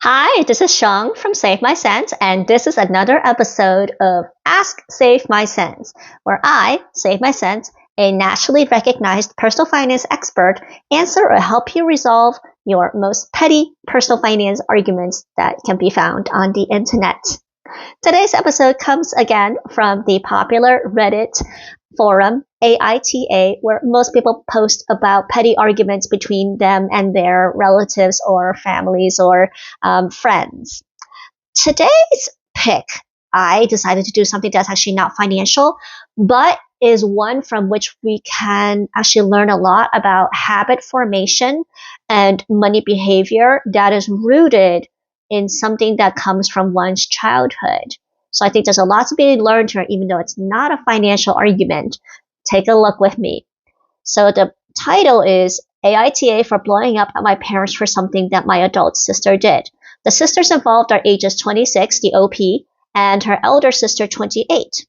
Hi, this is Shang from Save My Sense, and this is another episode of Ask Save My Sense, where I, Save My Sense, a nationally recognized personal finance expert, answer or help you resolve your most petty personal finance arguments that can be found on the internet. Today's episode comes again from the popular Reddit forum AITA, where most people post about petty arguments between them and their relatives or families or friends. Today's pick, I decided to do something that's actually not financial, but is one from which we can actually learn a lot about habit formation and money behavior that is rooted in something that comes from one's childhood. So I think there's a lot to be learned here, even though it's not a financial argument. Take a look with me. So the title is AITA for blowing up at my parents for something that my adult sister did. The sisters involved are ages 26, the OP, and her elder sister 28.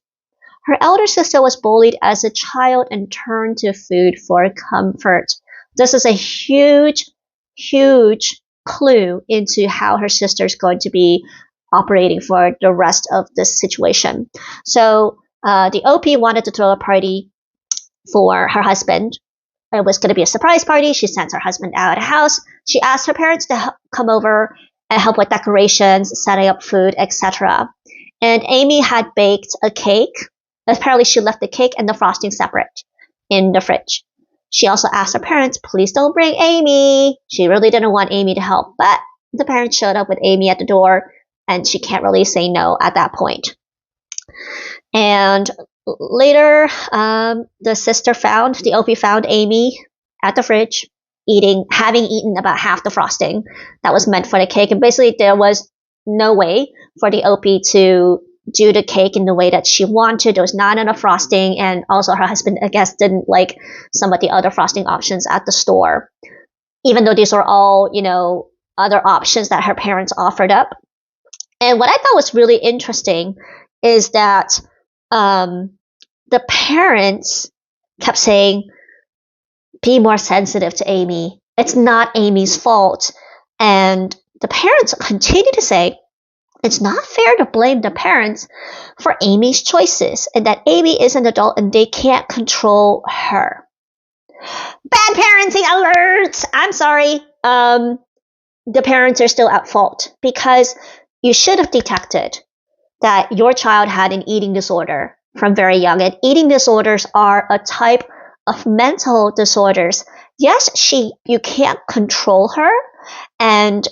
Her elder sister was bullied as a child and turned to food for comfort. This is a huge, huge clue into how her sister is going to be operating for the rest of this situation. So the OP wanted to throw a party for her husband. It was going to be a surprise party. She sent her husband out of the house. She asked her parents to come over and help with decorations, setting up food, etc. And Amy had baked a cake. Apparently, she left the cake and the frosting separate in the fridge. She also asked her parents, please don't bring Amy. She really didn't want Amy to help, but the parents showed up with Amy at the door, and she can't really say no at that point. And later, the OP found Amy at the fridge, having eaten about half the frosting that was meant for the cake. And basically, there was no way for the OP to do the cake in the way that she wanted. There was not enough frosting, and also her husband, I guess, didn't like some of the other frosting options at the store, even though these were all, other options that her parents offered up. And what I thought was really interesting is that the parents kept saying, be more sensitive to Amy. It's not Amy's fault. And the parents continue to say, it's not fair to blame the parents for Amy's choices and that Amy is an adult and they can't control her. Bad parenting alerts! I'm sorry. The parents are still at fault because you should have detected that your child had an eating disorder from very young. And eating disorders are a type of mental disorders. Yes, you can't control her, and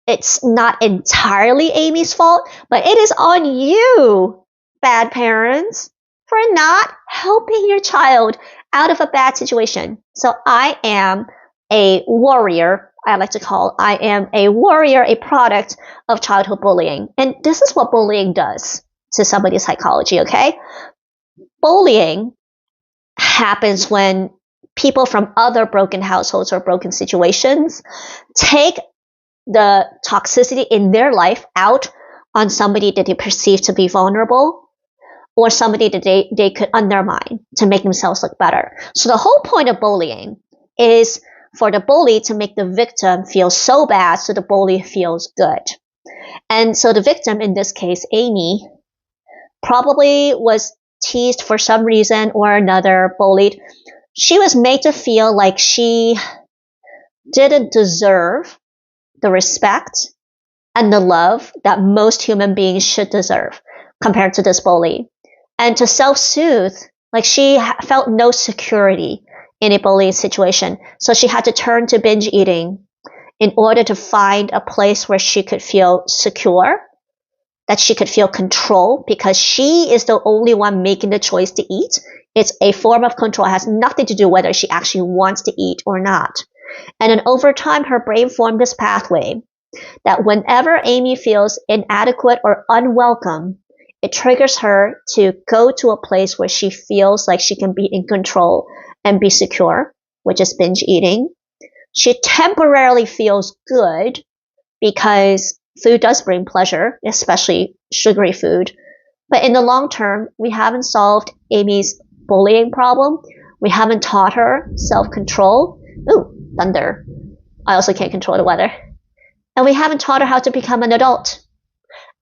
it's not entirely Amy's fault, but it is on you, bad parents, for not helping your child out of a bad situation. So I am a warrior. I am a warrior, a product of childhood bullying. And this is what bullying does to somebody's psychology, okay? Bullying happens when people from other broken households or broken situations take the toxicity in their life out on somebody that they perceive to be vulnerable or somebody that they could undermine to make themselves look better. So the whole point of bullying is for the bully to make the victim feel so bad so the bully feels good. And so the victim, in this case, Amy, probably was teased for some reason or another, bullied. She was made to feel like she didn't deserve the respect and the love that most human beings should deserve compared to this bully. And to self-soothe, like she felt no security in a bullying situation. So she had to turn to binge eating in order to find a place where she could feel secure, that she could feel control, because she is the only one making the choice to eat. It's a form of control. It has nothing to do whether she actually wants to eat or not. And then over time, her brain formed this pathway that whenever Amy feels inadequate or unwelcome, it triggers her to go to a place where she feels like she can be in control and be secure, which is binge eating. She temporarily feels good because food does bring pleasure, especially sugary food. But in the long term, we haven't solved Amy's bullying problem. We haven't taught her self-control. Ooh, thunder. I also can't control the weather. And we haven't taught her how to become an adult.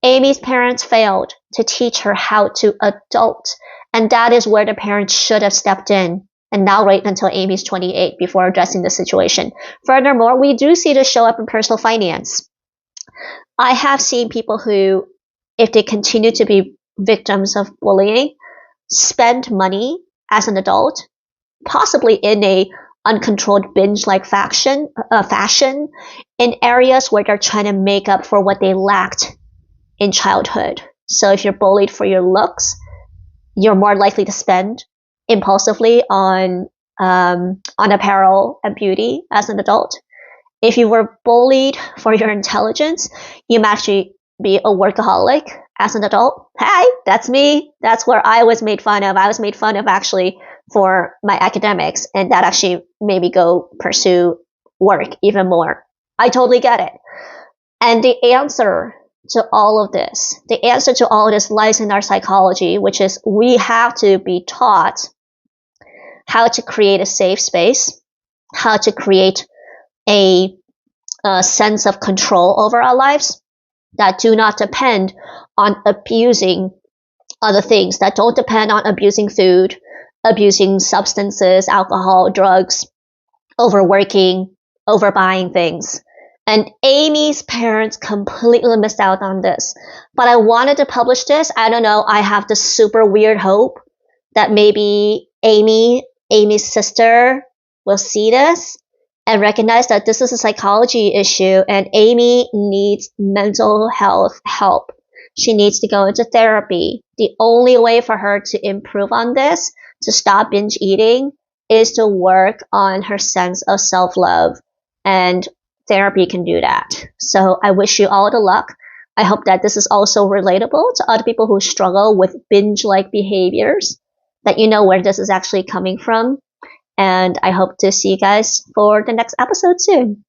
Amy's parents failed to teach her how to adult, and that is where the parents should have stepped in and not wait until Amy's 28 before addressing the situation. Furthermore, we do see this show up in personal finance. I have seen people who, if they continue to be victims of bullying, spend money as an adult, possibly in a uncontrolled binge-like fashion, in areas where they're trying to make up for what they lacked in childhood. So if you're bullied for your looks, you're more likely to spend impulsively on apparel and beauty as an adult. If you were bullied for your intelligence, you might actually be a workaholic as an adult. Hey, that's me. That's where I was made fun of. I was made fun of actually for my academics, and that actually made me go pursue work even more. I totally get it. And the answer to all of this, lies in our psychology, which is we have to be taught how to create a safe space, how to create a sense of control over our lives that do not depend on abusing other things, that don't depend on abusing food, abusing substances, alcohol, drugs, overworking, overbuying things. And Amy's parents completely missed out on this. But I wanted to publish this. I don't know. I have this super weird hope that maybe Amy's sister, will see this and recognize that this is a psychology issue and Amy needs mental health help. She needs to go into therapy. The only way for her to improve on this, to stop binge eating, is to work on her sense of self-love. And therapy can do that. So I wish you all the luck. I hope that this is also relatable to other people who struggle with binge-like behaviors, that you know where this is actually coming from. And I hope to see you guys for the next episode soon.